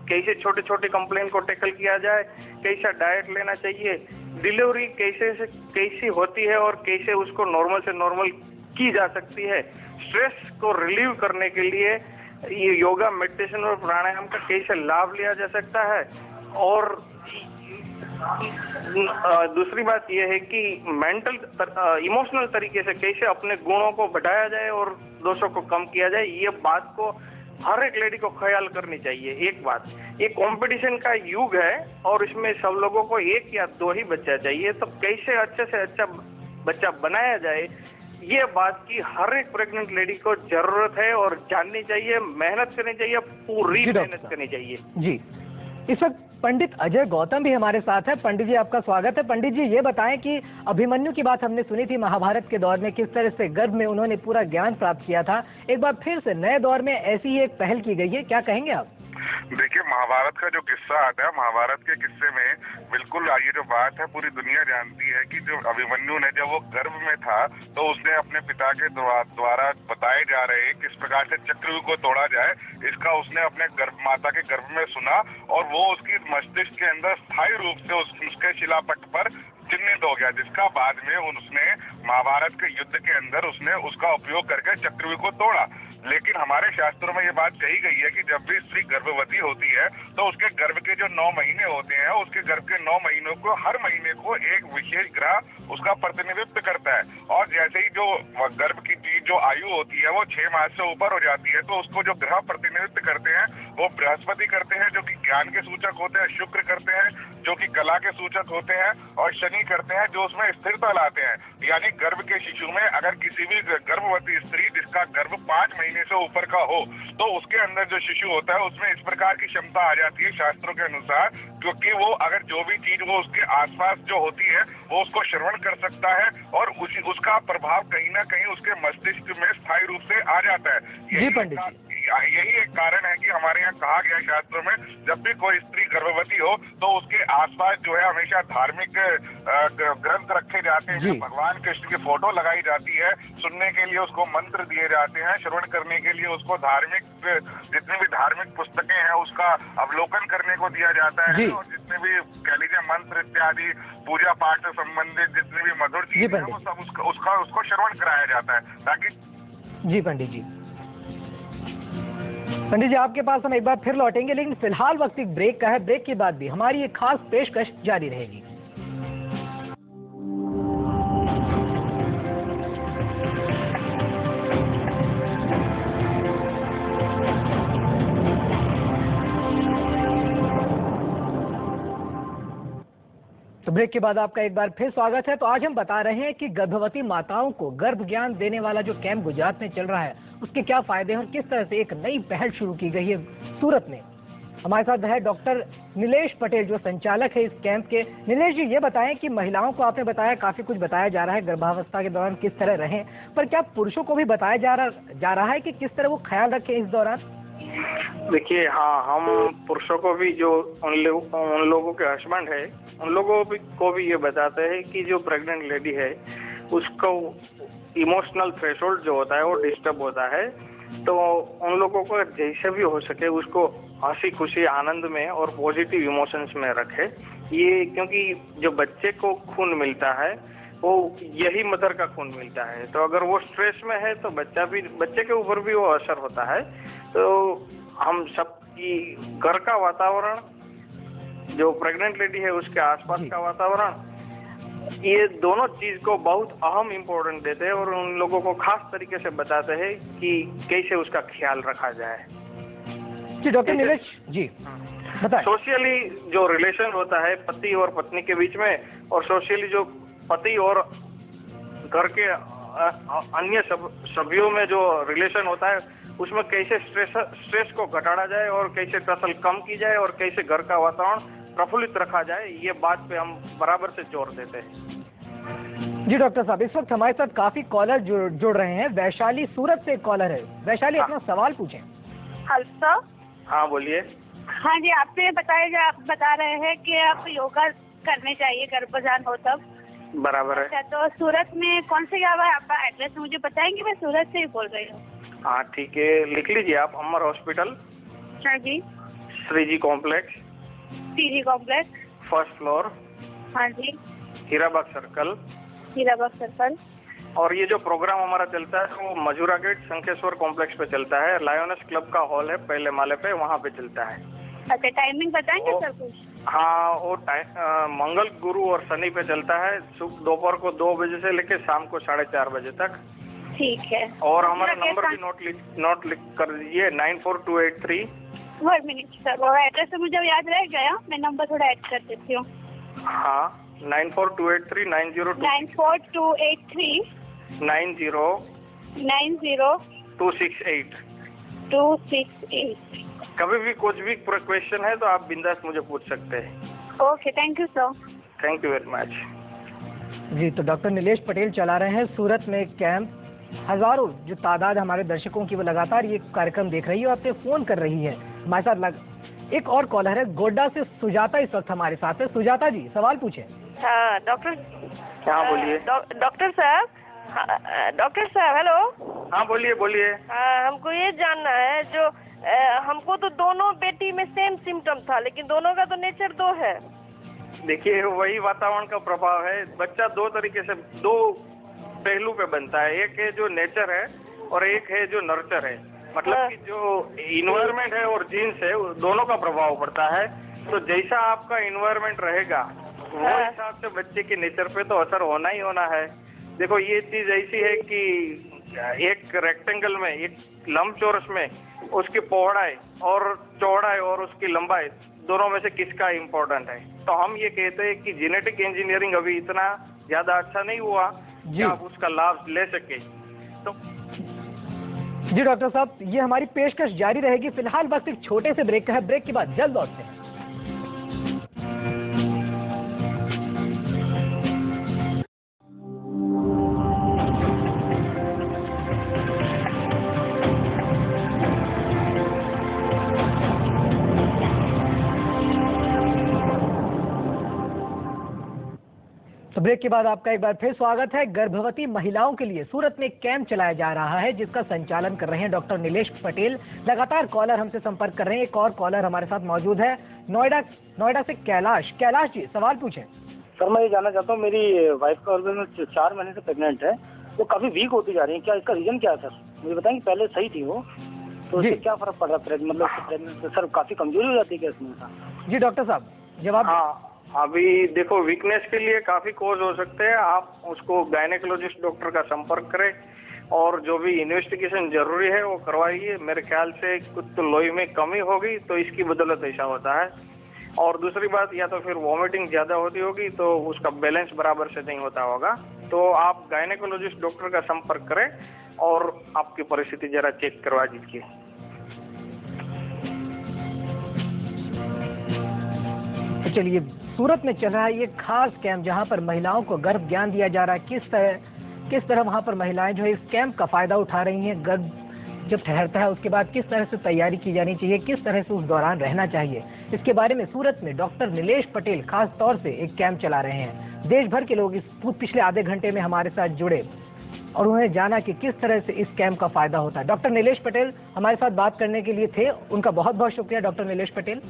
कैसे छोटे छोटे कंप्लेन को टैकल किया जाए, कैसा डाइट लेना चाहिए, डिलीवरी कैसी होती है और कैसे उसको नॉर्मल से नॉर्मल की जा सकती है, स्ट्रेस को रिलीव करने के लिए ये योगा, मेडिटेशन और प्राणायाम का कैसे लाभ लिया जा सकता है। और दूसरी बात यह है कि मेंटल इमोशनल तरीके से कैसे अपने गुणों को बढ़ाया जाए और दोषों को कम किया जाए, ये बात को हर एक लेडी को ख्याल करनी चाहिए। एक बात, ये कंपटीशन का युग है और इसमें सब लोगों को एक या दो ही बच्चा चाहिए, तो कैसे अच्छे से अच्छा बच्चा बनाया जाए, ये बात की हर एक प्रेग्नेंट लेडी को जरूरत है और जाननी चाहिए, मेहनत करनी चाहिए, पूरी मेहनत करनी चाहिए। जी, इस वक्त पंडित अजय गौतम भी हमारे साथ है। पंडित जी, आपका स्वागत है। पंडित जी, ये बताएं कि अभिमन्यु की बात हमने सुनी थी महाभारत के दौर में, किस तरह से गर्भ में उन्होंने पूरा ज्ञान प्राप्त किया था। एक बार फिर से नए दौर में ऐसी ही एक पहल की गई है, क्या कहेंगे आप? देखिए, महाभारत का जो किस्सा आता है, महाभारत के किस्से में बिल्कुल ये जो बात है पूरी दुनिया जानती है कि जो अभिमन्यु ने जब वो गर्भ में था तो उसने अपने पिता के द्वारा बताए जा रहे किस प्रकार से चक्रव्यूह को तोड़ा जाए, इसका उसने अपने माता के गर्भ में सुना और वो उसकी मस्तिष्क के अंदर स्थायी रूप से उसके शिलापट पर चिन्हित हो गया, जिसका बाद में उसने महाभारत के युद्ध के अंदर उसने उसका उपयोग करके चक्रव्यूह को तोड़ा। लेकिन हमारे शास्त्रों में ये बात कही गई है कि जब भी स्त्री गर्भवती होती है तो उसके गर्भ के जो 9 महीने होते हैं, उसके गर्भ के 9 महीनों को हर महीने को एक विशेष ग्रह उसका प्रतिनिधित्व करता है। और जैसे ही जो गर्भ की जो आयु होती है वो 6 मास से ऊपर हो जाती है तो उसको जो ग्रह प्रतिनिधित्व करते हैं वो बृहस्पति करते हैं जो कि ज्ञान के सूचक होते हैं, शुक्र करते हैं जो कि कला के सूचक होते हैं, और शनि करते हैं जो उसमें स्थिरता लाते हैं। यानी गर्भ के शिशु में अगर किसी भी गर्भवती स्त्री जिसका गर्भ 5 महीने से ऊपर का हो तो उसके अंदर जो शिशु होता है उसमें इस प्रकार की क्षमता आ जाती है शास्त्रों के अनुसार, क्योंकि वो अगर जो भी चीज वो उसके आसपास जो होती है वो उसको श्रवण कर सकता है और उसका प्रभाव कहीं ना कहीं उसके मस्तिष्क में स्थायी रूप से आ जाता है। यही एक कारण है कि हमारे यहाँ कहा गया शास्त्रों में जब भी कोई स्त्री गर्भवती हो तो उसके आसपास जो है हमेशा धार्मिक ग्रंथ रखे जाते हैं, भगवान कृष्ण की फोटो लगाई जाती है, सुनने के लिए उसको मंत्र दिए जाते हैं, श्रवण करने के लिए उसको धार्मिक जितनी भी धार्मिक पुस्तकें हैं उसका अवलोकन करने को दिया जाता है, और जितने भी कह लीजिए मंत्र इत्यादि पूजा पाठ से संबंधित जितनी भी मधुर चीजें हैं वो सब उसको श्रवण कराया जाता है ताकि। जी पंडित जी, पंडित जी आपके पास हम एक बार फिर लौटेंगे, लेकिन फिलहाल वक्त एक ब्रेक का है। ब्रेक के बाद भी हमारी एक खास पेशकश जारी रहेगी। तो ब्रेक के बाद आपका एक बार फिर स्वागत है। तो आज हम बता रहे हैं कि गर्भवती माताओं को गर्भ ज्ञान देने वाला जो कैंप गुजरात में चल रहा है उसके क्या फायदे हैं और किस तरह से एक नई पहल शुरू की गई है सूरत में। हमारे साथ है डॉक्टर नीलेश पटेल जो संचालक है इस कैंप के। नीलेश जी, ये बताएं कि महिलाओं को आपने बताया काफी कुछ बताया जा रहा है गर्भावस्था के दौरान किस तरह रहें, पर क्या पुरुषों को भी बताया जा रहा है कि किस तरह वो ख्याल रखें इस दौरान? देखिए, हाँ, हम पुरुषों को भी जो उन लोगों के हस्बैंड है उन लोगों को भी ये बताते हैं कि जो प्रेग्नेंट लेडी है उसको इमोशनल थ्रेशोल्ड जो होता है वो डिस्टर्ब होता है, तो उन लोगों को जैसे भी हो सके उसको हंसी खुशी आनंद में और पॉजिटिव इमोशंस में रखे। ये क्योंकि जो बच्चे को खून मिलता है वो यही मदर का खून मिलता है, तो अगर वो स्ट्रेस में है तो बच्चे के ऊपर भी वो असर होता है। तो हम सबकी घर का वातावरण, जो प्रेग्नेंट लेडी है उसके आसपास का वातावरण, ये दोनों चीज को बहुत अहम इम्पोर्टेंस देते हैं और उन लोगों को खास तरीके से बताते हैं कि कैसे उसका ख्याल रखा जाए। जी डॉक्टर नीलेश जी बताएं। सोशली जो रिलेशन होता है पति और पत्नी के बीच में, और सोशली जो पति और घर के अन्य सभ्यों में जो रिलेशन होता है उसमें कैसे स्ट्रेस को घटाया जाए और कैसे टसल कम की जाए और कैसे घर का वातावरण प्रफुल्लित रखा जाए, ये बात पे हम बराबर से जोर देते हैं। जी डॉक्टर साहब, इस वक्त हमारे साथ काफी कॉलर जुड़ रहे हैं। वैशाली सूरत से कॉलर है। वैशाली, अपना सवाल पूछें। Hello sir. हाँ बोलिए। हाँ जी, आपने आप बता रहे हैं कि आप योगा करने चाहिए गर्भजान हो तब। बराबर है। अच्छा, तो सूरत में कौन सी जगह है? आपका एड्रेस मुझे बताएंगे? मैं सूरत से ही बोल रही हूँ। हाँ ठीक है, लिख लीजिए आप। अमर हॉस्पिटल। हाँ जी। Shriji complex, CG complex, first floor, हाँ जी, हीराबाग सर्कल। हीराबाग सर्कल। और ये जो प्रोग्राम हमारा चलता है वो मजूरा गेट शंखेश्वर कॉम्प्लेक्स पे चलता है। लायोनस क्लब का हॉल है पहले माले पे, वहाँ पे चलता है। अच्छा, टाइमिंग बताएंगे सर कुछ? हाँ, वो मंगल, गुरु और शनि पे चलता है। दोपहर को 2 बजे से लेकर शाम को 4:30 बजे तक। ठीक है। और हमारा नंबर भी नोट लिख कर दीजिए, 94283। 1 मिनट सर, वो एड्रेस तो मुझे याद रह गया, मैं नंबर थोड़ा ऐड कर देती हूँ। हाँ, 94283 94283 90 268। 268। कभी भी कुछ भी क्वेश्चन है तो आप बिंदास मुझे पूछ सकते हैं। Okay, thank you sir. Thank you very much. जी, तो डॉक्टर नीलेश पटेल चला रहे हैं सूरत में एक कैंप। हजारों जो तादाद हमारे दर्शकों की वो लगातार ये कार्यक्रम देख रही है और आपसे फोन कर रही है। हमारे साथ एक और कॉलर है गोड्डा से, सुजाता इस वक्त हमारे साथ है। सुजाता जी, सवाल पूछे। हाँ डॉक्टर। हाँ बोलिए। डॉक्टर साहब हेलो। हाँ बोलिए बोलिए। हाँ, हमको ये जानना है, जो हमको तो दोनों बेटी में सेम सिम्टम था, लेकिन दोनों का तो नेचर 2 है। देखिए, वही वातावरण का प्रभाव है। बच्चा 2 तरीके से, 2 पहलू पे बनता है। एक है जो नेचर है और एक है जो नर्चर है। मतलब कि जो इन्वायरमेंट है और जीन्स है, दोनों का प्रभाव पड़ता है। तो जैसा आपका इन्वायरमेंट रहेगा वो हिसाब से बच्चे के नेचर पे तो असर होना ही होना है। देखो, ये चीज ऐसी है कि एक रेक्टेंगल में, एक लंबचौरस में उसकी पौड़ाई और चौड़ाई और उसकी लंबाई दोनों में से किसका इम्पोर्टेंट है। तो हम ये कहते हैं कि जेनेटिक इंजीनियरिंग अभी इतना ज्यादा अच्छा नहीं हुआ कि आप उसका लाभ ले सके। तो जी डॉक्टर साहब, ये हमारी पेशकश जारी रहेगी। फिलहाल बस एक छोटे से ब्रेक का है, ब्रेक के बाद जल्द लौटते हैं। तो ब्रेक के बाद आपका एक बार फिर स्वागत है। गर्भवती महिलाओं के लिए सूरत में एक कैंप चलाया जा रहा है जिसका संचालन कर रहे हैं डॉक्टर नीलेश पटेल। लगातार कॉलर हमसे संपर्क कर रहे हैं। एक और कॉलर हमारे साथ मौजूद है नोएडा से कैलाश जी, सवाल पूछें। सर, मैं ये जानना चाहता हूँ, मेरी वाइफ का ऑर्गन 4 महीने से प्रेग्नेंट है, वो काफी वीक होती जा रही है। क्या इसका रीजन क्या है सर? मुझे बताएंगे। पहले सही थी वो, तो इससे क्या फर्क पड़ रहा है? मतलब प्रेगनेंट सर काफी कमजोरी हो जाती है क्या इसमें? जी डॉक्टर साहब, जवाब। हाँ, अभी देखो, वीकनेस के लिए काफी कॉज हो सकते हैं। आप उसको गायनेकोलॉजिस्ट डॉक्टर का संपर्क करें और जो भी इन्वेस्टिगेशन जरूरी है वो करवाइए। मेरे ख्याल से कुछ तो लोही में कमी होगी तो इसकी बदौलत ऐसा होता है। और दूसरी बात, या तो फिर वॉमिटिंग ज्यादा होती होगी तो उसका बैलेंस बराबर से नहीं होता होगा। तो आप गायनेकोलॉजिस्ट डॉक्टर का संपर्क करें और आपकी परिस्थिति जरा चेक करवा दीजिए। तो चलिए, सूरत में चल रहा है ये खास कैंप जहां पर महिलाओं को गर्भ ज्ञान दिया जा रहा है। किस तरह वहां पर महिलाएं जो है इस कैंप का फायदा उठा रही हैं। गर्भ जब ठहरता है उसके बाद किस तरह से तैयारी की जानी चाहिए, किस तरह से उस दौरान रहना चाहिए, इसके बारे में सूरत में डॉक्टर नीलेश पटेल खास तौर से एक कैंप चला रहे हैं। देश भर के लोग इस पिछले आधे घंटे में हमारे साथ जुड़े और उन्हें जाना कि किस तरह से इस कैंप का फायदा होता है। डॉक्टर नीलेश पटेल हमारे साथ बात करने के लिए थे, उनका बहुत बहुत शुक्रिया डॉक्टर नीलेश पटेल।